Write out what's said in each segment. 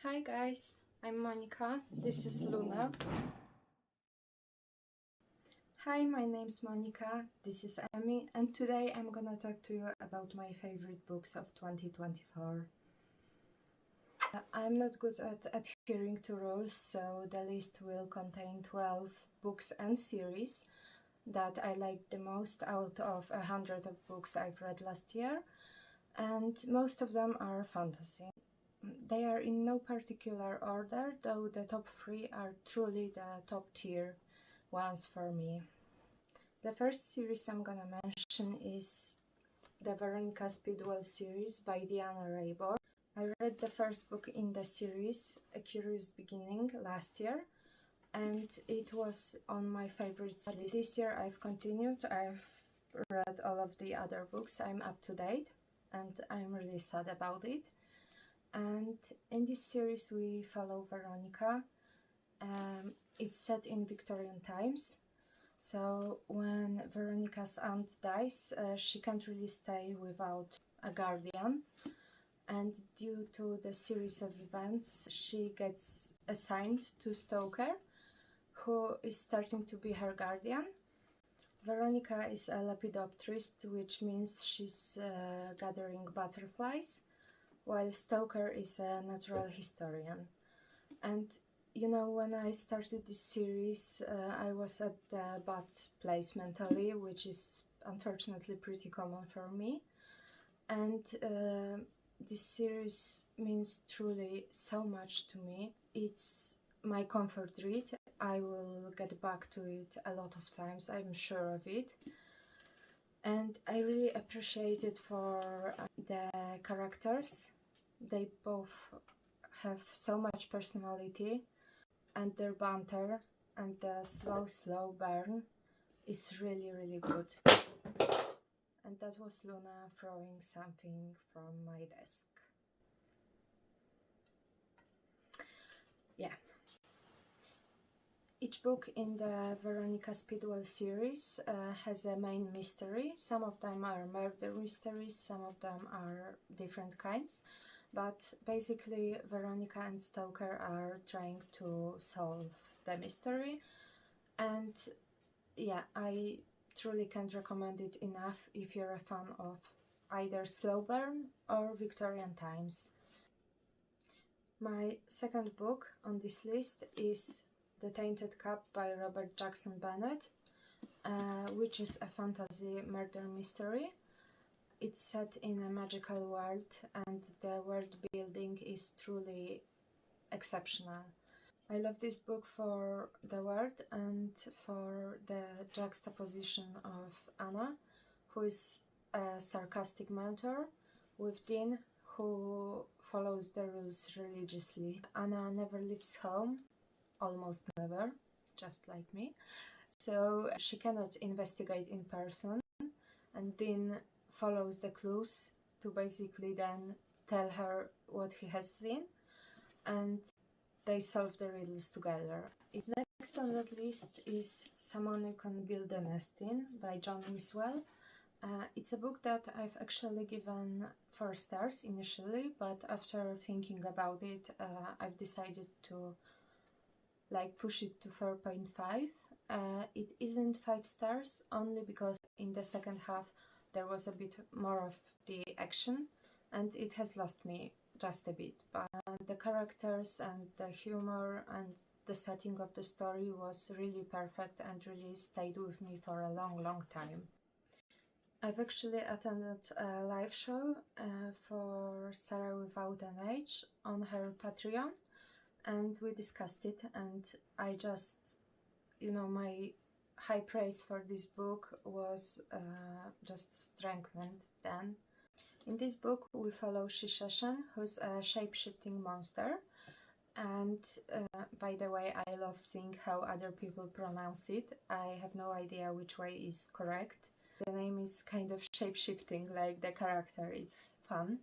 Hi guys, I'm Monica. This is Luna. Hi, my name's Monica. This is Emmy, and today I'm gonna talk to you about my favorite books of 2024. I'm not good at adhering to rules, so the list will contain 12 books and series that I liked the most out of 100 of books I've read last year, and most of them are fantasy. They are in no particular order, though the top three are truly the top tier ones for me. The first series I'm gonna mention is the Veronica Speedwell series by Diana Raybor. I read the first book in the series, A Curious Beginning, last year, and it was on my favorites list. This year I've continued. I've read all of the other books. I'm up to date, and I'm really sad about it. And in this series we follow Veronica. It's set in Victorian times, so when Veronica's aunt dies, she can't really stay without a guardian, and due to the series of events she gets assigned to Stoker, who is starting to be her guardian. Veronica is a lepidopterist, which means she's gathering butterflies, while Stoker is a natural historian. And when I started this series, I was at the bad place mentally, which is unfortunately pretty common for me. And this series means truly so much to me. It's my comfort read. I will get back to it a lot of times, I'm sure of it. And I really appreciate it for the characters. They both have so much personality, and their banter and the slow burn is really good. And that was Luna throwing something from my desk. Yeah. Each book in the Veronica Speedwell series has a main mystery. Some of them are murder mysteries, some of them are different kinds. But basically, Veronica and Stoker are trying to solve the mystery. And yeah, I truly can't recommend it enough if you're a fan of either slow burn or Victorian times. My second book on this list is The Tainted Cup by Robert Jackson Bennett, which is a fantasy murder mystery. It's set in a magical world, and the world building is truly exceptional. I love this book for the world and for the juxtaposition of Anna, who is a sarcastic mentor, with Dean, who follows the rules religiously. Anna never leaves home, almost never, just like me, so she cannot investigate in person, and Dean follows the clues to basically then tell her what he has seen, and they solve the riddles together. Next on that list is Someone You Can Build a Nest In by John Wiswell. It's a book that I've actually given 4 stars initially, but after thinking about it, I've decided to push it to 4.5. It isn't 5 stars only because in the second half there was a bit more of the action, and it has lost me just a bit. But the characters and the humor and the setting of the story was really perfect and really stayed with me for a long time. I've actually attended a live show for Sarah Without an Age on her Patreon, and we discussed it, and I just, my high praise for this book was just strengthened then. In this book we follow Shishashan, who's a shape-shifting monster, and by the way, I love seeing how other people pronounce it. I have no idea which way is correct. The name is kind of shape-shifting like the character. It's fun,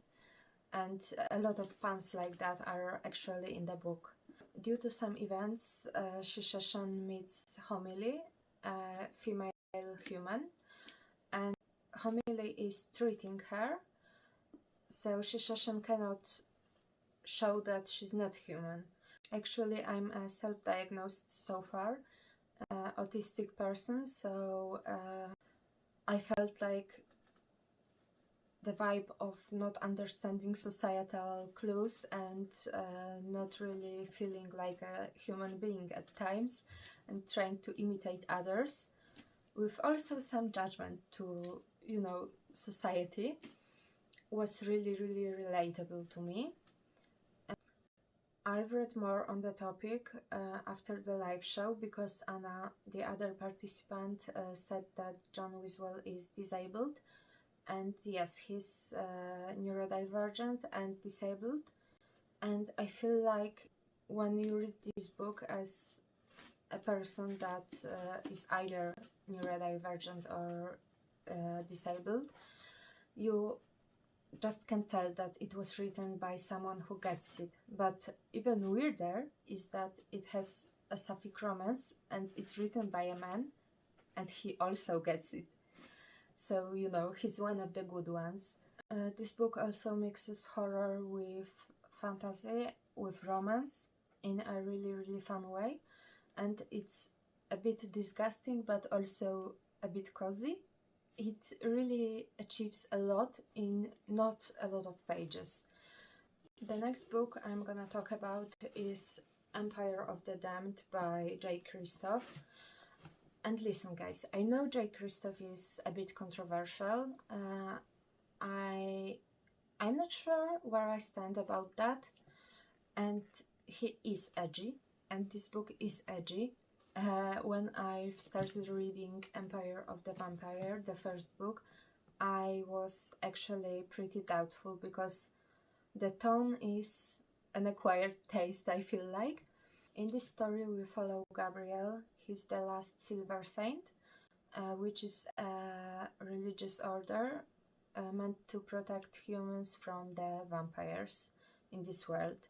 and a lot of puns like that are actually in the book. Due to some events, Shishashan meets Homily, a female human, and Homily is treating her, so Shishashan cannot show that she's not human. Actually, I'm a self-diagnosed so far autistic person, so I felt like the vibe of not understanding societal clues and not really feeling like a human being at times and trying to imitate others with also some judgment to, you know, society was really, really relatable to me. I've read more on the topic after the live show because Anna, the other participant, said that John Wiswell is disabled. And yes, he's neurodivergent and disabled. And I feel like when you read this book as a person that is either neurodivergent or disabled, you just can tell that it was written by someone who gets it. But even weirder is that it has a sapphic romance and it's written by a man and he also gets it. So, you know, he's one of the good ones. This book also mixes horror with fantasy, with romance in a really, really fun way. And it's a bit disgusting, but also a bit cozy. It really achieves a lot in not a lot of pages. The next book I'm gonna talk about is Empire of the Damned by J. Kristoff. And listen, guys, I know J. Kristoff is a bit controversial. I'm not sure where I stand about that. And he is edgy, and this book is edgy. When I started reading Empire of the Vampire, the first book, I was actually pretty doubtful because the tone is an acquired taste, I feel like. In this story, we follow Gabriel. He's the last Silver Saint, which is a religious order meant to protect humans from the vampires in this world.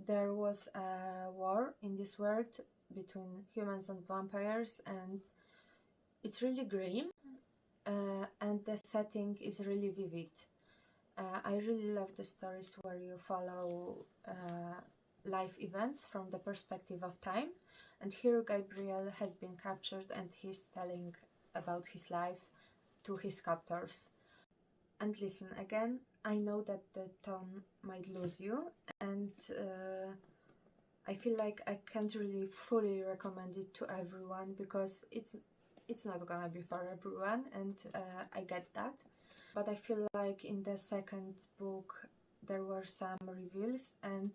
There was a war in this world between humans and vampires, and it's really grim, and the setting is really vivid. I really love the stories where you follow life events from the perspective of time, and here Gabriel has been captured and he's telling about his life to his captors. And listen, again, I know that the tone might lose you, and I feel like I can't really fully recommend it to everyone because it's not gonna be for everyone, and I get that. But I feel like in the second book there were some reveals and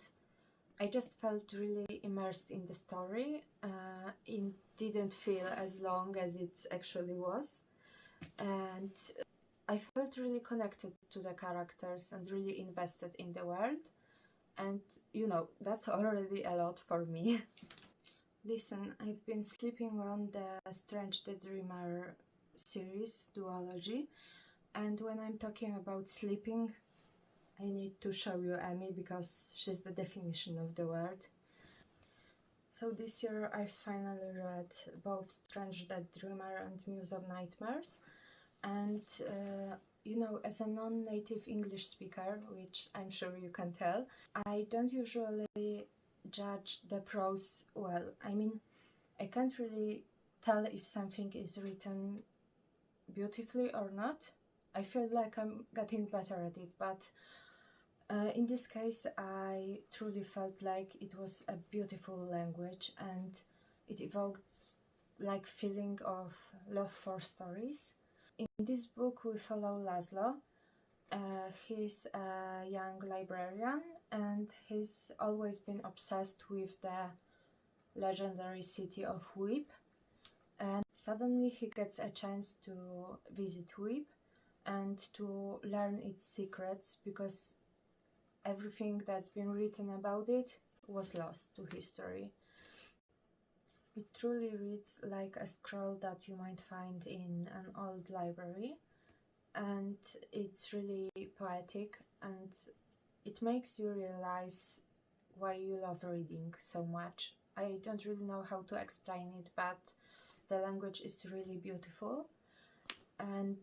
I just felt really immersed in the story. It didn't feel as long as it actually was, and I felt really connected to the characters and really invested in the world. And you know, that's already a lot for me. Listen, I've been sleeping on the Strange the Dreamer series duology, and when I'm talking about sleeping, I need to show you Amy because she's the definition of the word. So this year I finally read both Strange the Dreamer and Muse of Nightmares, and you know, as a non-native English speaker, which I'm sure you can tell, I don't usually judge the prose well. I mean, I can't really tell if something is written beautifully or not. I feel like I'm getting better at it, but in this case, I truly felt like it was a beautiful language and it evoked like feeling of love for stories. In this book, we follow Laszlo. He's a young librarian and he's always been obsessed with the legendary city of Weep. And suddenly he gets a chance to visit Weep and to learn its secrets because everything that's been written about it was lost to history. It truly reads like a scroll that you might find in an old library, and it's really poetic and it makes you realize why you love reading so much. I don't really know how to explain it, but the language is really beautiful and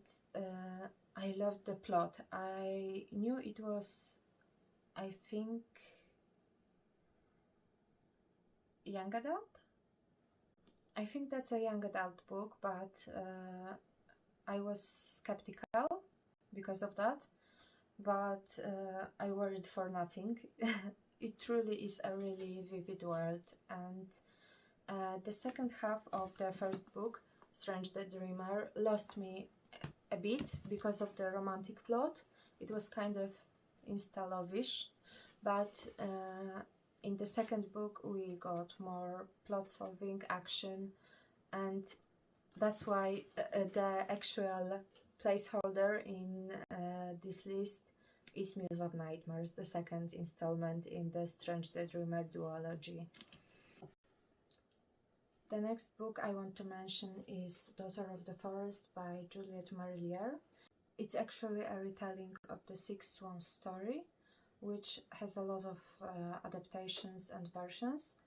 I loved the plot. I knew it was I think young adult. I think that's a young adult book, but I was skeptical because of that. But I worried for nothing. It truly is a really vivid world, and the second half of the first book, Strange the Dreamer, lost me a bit because of the romantic plot. It was kind of insta-lovish, but in the second book we got more plot solving, action, and that's why the actual placeholder in this list is Muse of Nightmares, the second installment in the Strange the Dreamer duology. The next book I want to mention is Daughter of the Forest by Juliette Marillier. It's actually a retelling of the Six Swans story, which has a lot of adaptations and versions.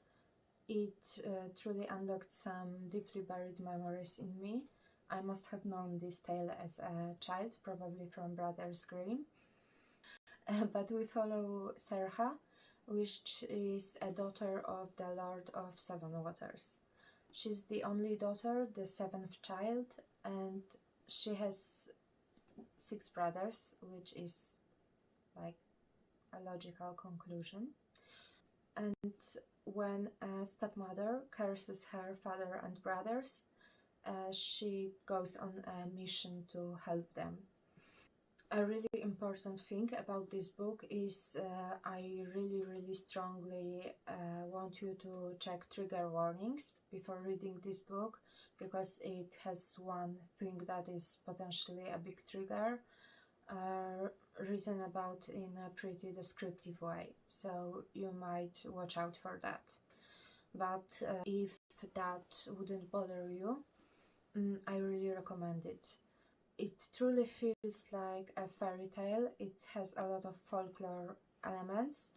It truly unlocked some deeply buried memories in me. I must have known this tale as a child, probably from Brothers Grimm. But we follow Serha, which is a daughter of the Lord of Seven Waters. She's the only daughter, the seventh child, and she has 6 brothers, which is like a logical conclusion. And when a stepmother curses her father and brothers, she goes on a mission to help them. A really important thing about this book is I really strongly want you to check trigger warnings before reading this book, because it has one thing that is potentially a big trigger written about in a pretty descriptive way, so you might watch out for that. But if that wouldn't bother you, I really recommend it. It truly feels like a fairy tale. It has a lot of folklore elements.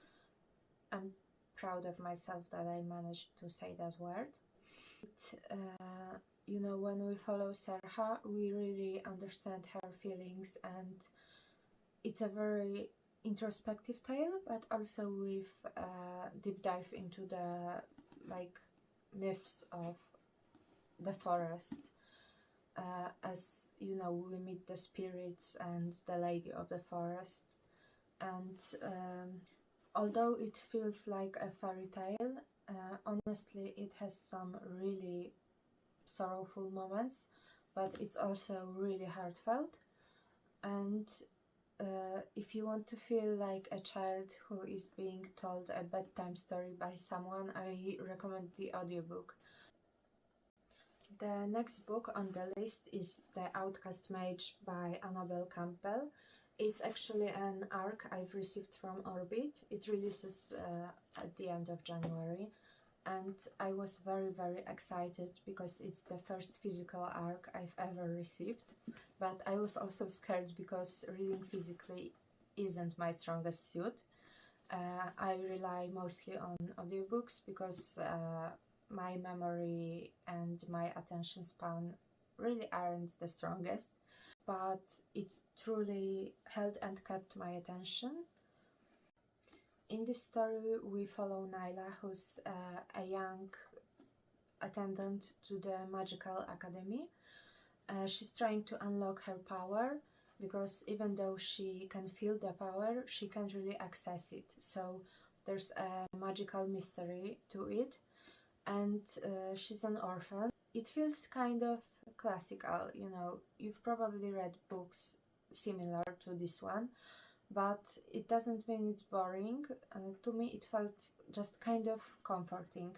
I'm proud of myself that I managed to say that word. When we follow Serha, we really understand her feelings, and it's a very introspective tale, but also with a deep dive into the myths of the forest. As you know, we meet the spirits and the lady of the forest, and although it feels like a fairy tale, honestly it has some really sorrowful moments, but it's also really heartfelt. And if you want to feel like a child who is being told a bedtime story by someone, I recommend the audiobook. The next book on the list is The Outcast Mage by Annabel Campbell. It's actually an ARC I've received from Orbit. It releases at the end of January, and I was very excited because it's the first physical ARC I've ever received, but I was also scared because reading physically isn't my strongest suit. I rely mostly on audiobooks because my memory and my attention span really aren't the strongest, but it truly held and kept my attention. In this story, we follow Nyla, who's a young attendant to the Magical Academy. She's trying to unlock her power, because even though she can feel the power, she can't really access it. So there's a magical mystery to it, and she's an orphan. It feels kind of classical, you've probably read books similar to this one, but it doesn't mean it's boring. To me, it felt just kind of comforting.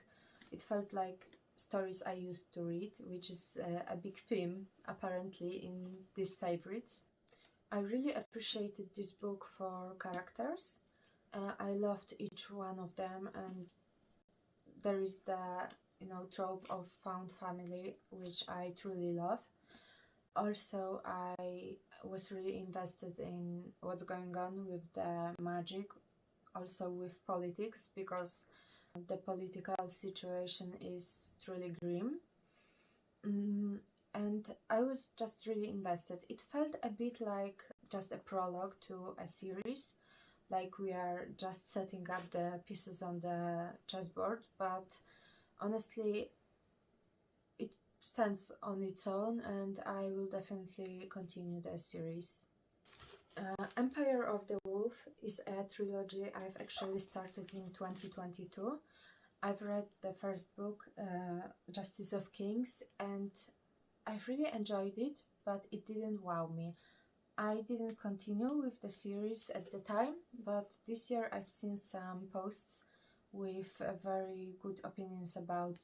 It felt like stories I used to read, which is a big theme apparently in these favorites. I really appreciated this book for characters. I loved each one of them, and there is the trope of found family, which I truly love. Also, I was really invested in what's going on with the magic, also with politics, because the political situation is truly grim. And I was just really invested. It felt a bit like just a prologue to a series, like we are just setting up the pieces on the chessboard, but honestly it stands on its own, and I will definitely continue the series. Empire of the Wolf is a trilogy I've actually started in 2022. I've read the first book, Justice of Kings, and I've really enjoyed it, but it didn't wow me. I didn't continue with the series at the time, but this year I've seen some posts with very good opinions about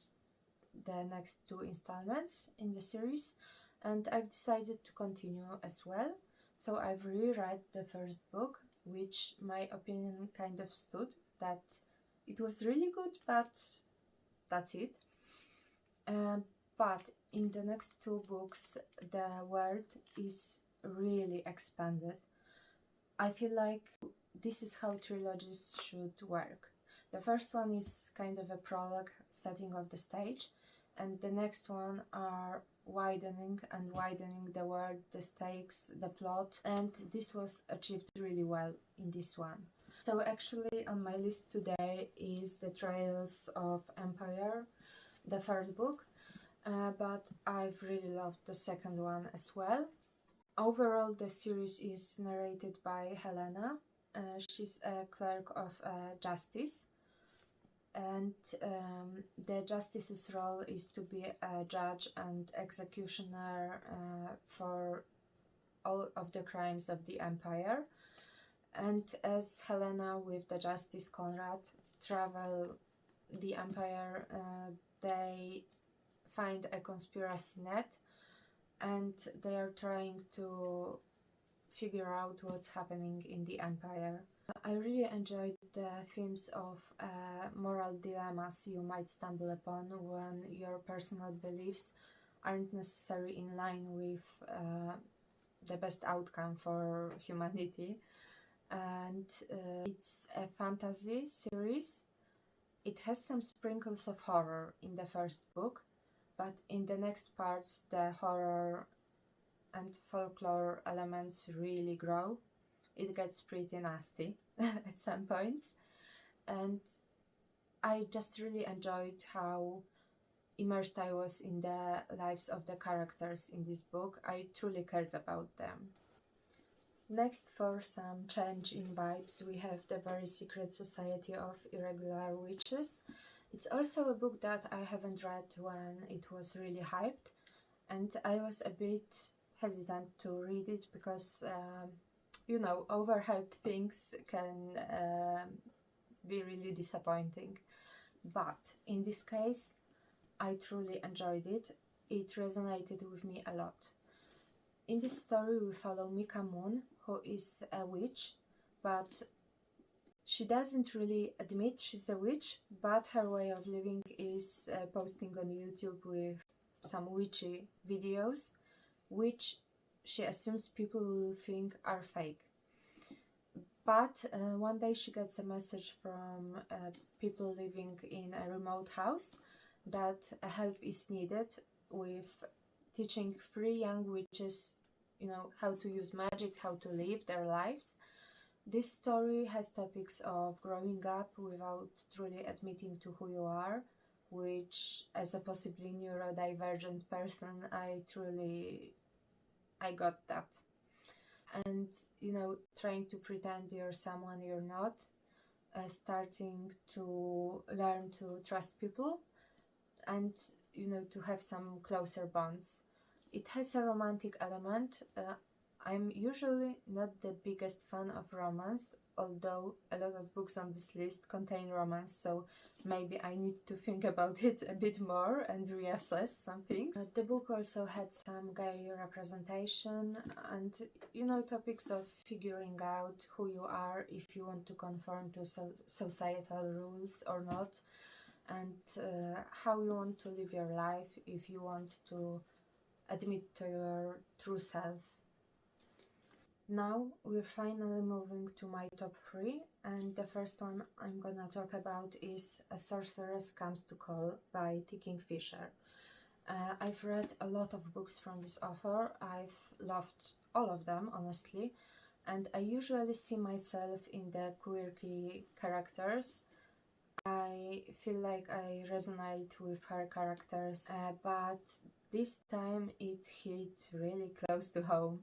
the next two installments in the series, and I've decided to continue as well. So I've reread the first book, which my opinion kind of stood, that it was really good, but that's it. But in the next two books, the world is really expanded. I feel like this is how trilogies should work. The first one is kind of a prologue, setting of the stage, and the next one are widening and widening the world, the stakes, the plot, and this was achieved really well in this one. So actually on my list today is The Trails of Empire, the third book, but I've really loved the second one as well. Overall, the series is narrated by Helena. She's a clerk of justice, and the justice's role is to be a judge and executioner for all of the crimes of the empire. And as Helena with the justice Conrad travel the empire, they find a conspiracy net, and they are trying to figure out what's happening in the empire. I really enjoyed the themes of moral dilemmas you might stumble upon when your personal beliefs aren't necessarily in line with the best outcome for humanity. And it's a fantasy series. It has some sprinkles of horror in the first book, but in the next parts the horror and folklore elements really grow. It gets pretty nasty at some points, and I just really enjoyed how immersed I was in the lives of the characters in this book. I truly cared about them. Next, for some change in vibes, we have The Very Secret Society of Irregular Witches. It's also a book that I haven't read when it was really hyped, and I was a bit hesitant to read it because, overhyped things can be really disappointing. But in this case, I truly enjoyed it. It resonated with me a lot. In this story, we follow Mika Moon, who is a witch, but she doesn't really admit she's a witch, but her way of living is posting on YouTube with some witchy videos, which she assumes people will think are fake. But one day she gets a message from people living in a remote house that help is needed with teaching 3 young witches, how to use magic, how to live their lives. This story has topics of growing up without truly admitting to who you are, which, as a possibly neurodivergent person, I got that. And, trying to pretend you're someone you're not, starting to learn to trust people, and, to have some closer bonds. It has a romantic element. I'm usually not the biggest fan of romance, although a lot of books on this list contain romance, so maybe I need to think about it a bit more and reassess some things. The book also had some gay representation and, topics of figuring out who you are, if you want to conform to societal rules or not, and how you want to live your life, if you want to admit to your true self. Now we're finally moving to my top 3, and the first one I'm gonna talk about is A Sorceress Comes to Call by T. Kingfisher. I've read a lot of books from this author. I've loved all of them, honestly, and I usually see myself in the quirky characters. I feel like I resonate with her characters, but this time it hit really close to home.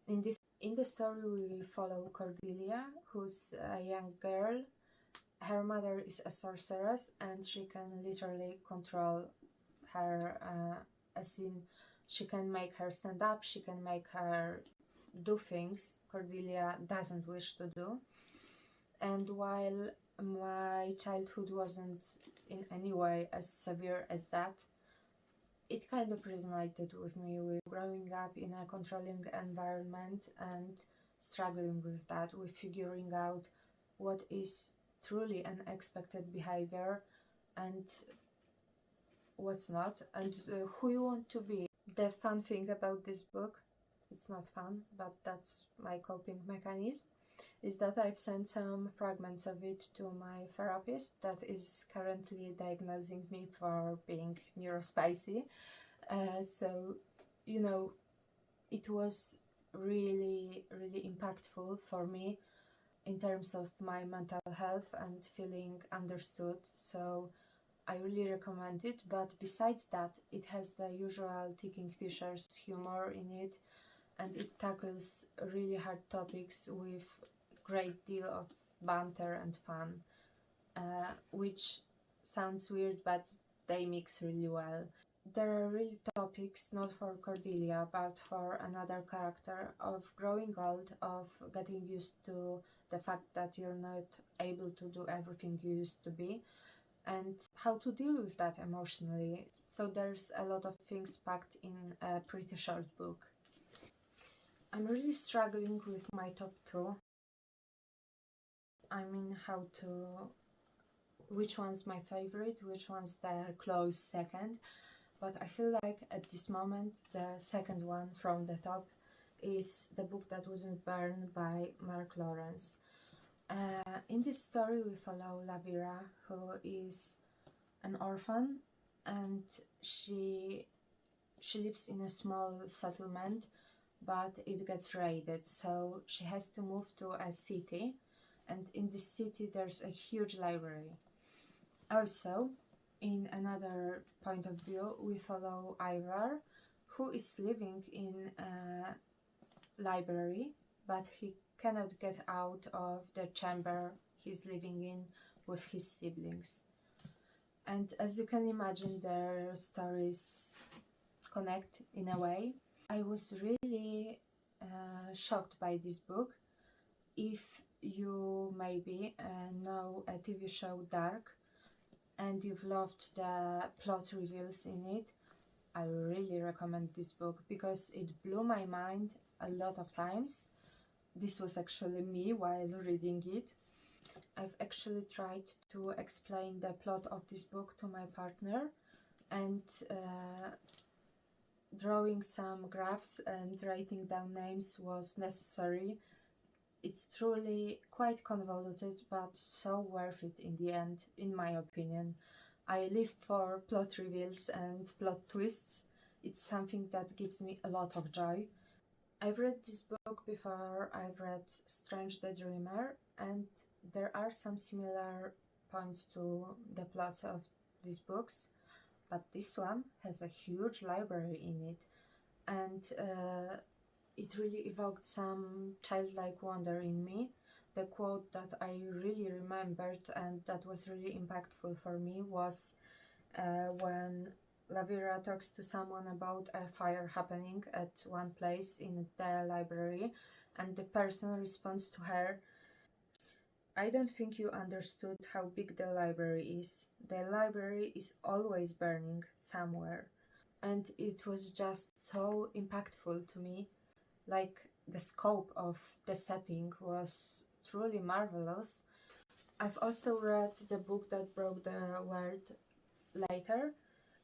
In the story, we follow Cordelia, who's a young girl. Her mother is a sorceress, and she can literally control her, as in she can make her stand up, she can make her do things Cordelia doesn't wish to do. And while my childhood wasn't in any way as severe as that, it kind of resonated with me, with growing up in a controlling environment and struggling with that, with figuring out what is truly unexpected behavior and what's not, and who you want to be. The fun thing about this book, it's not fun, but that's my coping mechanism, is that I've sent some fragments of it to my therapist that is currently diagnosing me for being neurospicy. So, you know, it was really, really impactful for me in terms of my mental health and feeling understood. So I really recommend it. But besides that, it has the usual Ticking Fisher's humor in it, and it tackles really hard topics with great deal of banter and fun, which sounds weird, but they mix really well. There are real topics, not for Cordelia, but for another character, of growing old, of getting used to the fact that you're not able to do everything you used to be, and how to deal with that emotionally. So there's a lot of things packed in a pretty short book. I'm really struggling with my top two. I mean, how to, which one's my favorite, which one's the close second. But I feel like at this moment, the second one from the top is The Book That Wouldn't Burn by Mark Lawrence. In this story, we follow Lavira, who is an orphan, and she lives in a small settlement, but it gets raided, so she has to move to a city, and in this city there's a huge library. Also, in another point of view, we follow Ivar, who is living in a library, but he cannot get out of the chamber he's living in with his siblings. And as you can imagine, their stories connect in a way. I was really shocked by this book. If you maybe know a TV show Dark, and you've loved the plot reveals in it, I really recommend this book because it blew my mind a lot of times. This was actually me while reading it. I've actually tried to explain the plot of this book to my partner, and drawing some graphs and writing down names was necessary. It's truly quite convoluted, but so worth it in the end, in my opinion. I live for plot reveals and plot twists. It's something that gives me a lot of joy. I've read this book before. I've read Strange the Dreamer, and there are some similar points to the plots of these books, but this one has a huge library in it, and it really evoked some childlike wonder in me. The quote that I really remembered and that was really impactful for me was when Lavira talks to someone about a fire happening at one place in the library, and the person responds to her, "I don't think you understood how big the library is. The library is always burning somewhere." And it was just so impactful to me. Like, the scope of the setting was truly marvelous. I've also read The Book That Broke the World later,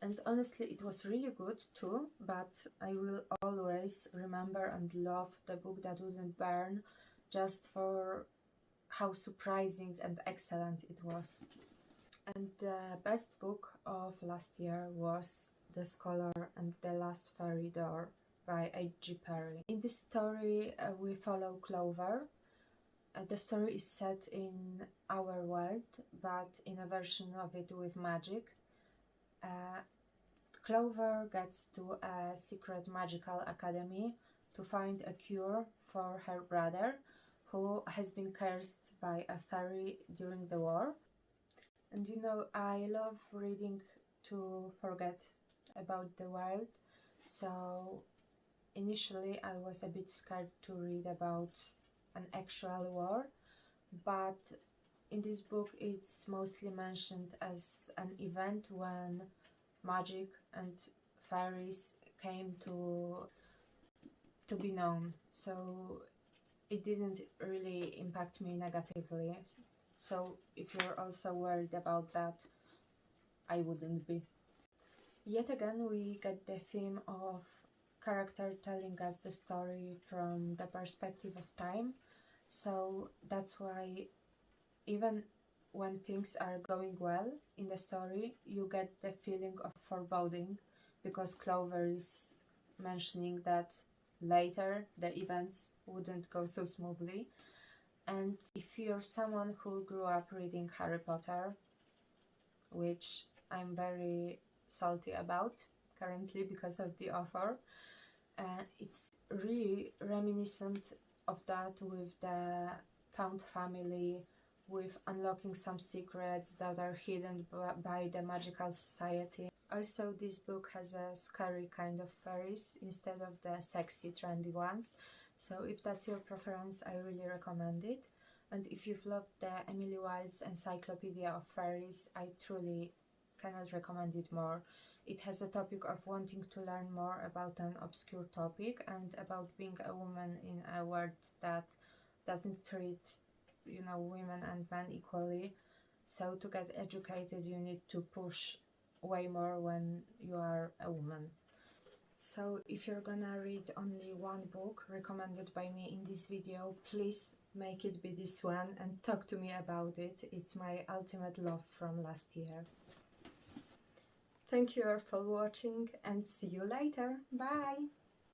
and honestly it was really good too, but I will always remember and love The Book That Wouldn't Burn just for how surprising and excellent it was. And the best book of last year was The Scholar and the Last Fairy Door by H.G. Perry. In this story, we follow Clover. The story is set in our world, but in a version of it with magic. Clover gets to a secret magical academy to find a cure for her brother, who has been cursed by a fairy during the war. And you know, I love reading to forget about the world, so initially I was a bit scared to read about an actual war, but in this book it's mostly mentioned as an event when magic and fairies came to be known, so it didn't really impact me negatively. So if you're also worried about that, I wouldn't be. Yet again, we get the theme of character telling us the story from the perspective of time. So that's why even when things are going well in the story, you get the feeling of foreboding, because Clover is mentioning that later the events wouldn't go so smoothly. And if you're someone who grew up reading Harry Potter, which I'm very salty about currently because of the author, it's really reminiscent of that, with the found family, with unlocking some secrets that are hidden by the magical society. Also, this book has a scary kind of fairies instead of the sexy, trendy ones. So if that's your preference, I really recommend it. And if you've loved the Emily Wilde's Encyclopedia of Fairies, I truly cannot recommend it more. It has a topic of wanting to learn more about an obscure topic and about being a woman in a world that doesn't treat, women and men equally. So to get educated, you need to push way more when you are a woman. So if you're gonna read only one book recommended by me in this video, please make it be this one and talk to me about it. It's my ultimate love from last year. Thank you all for watching and see you later. Bye!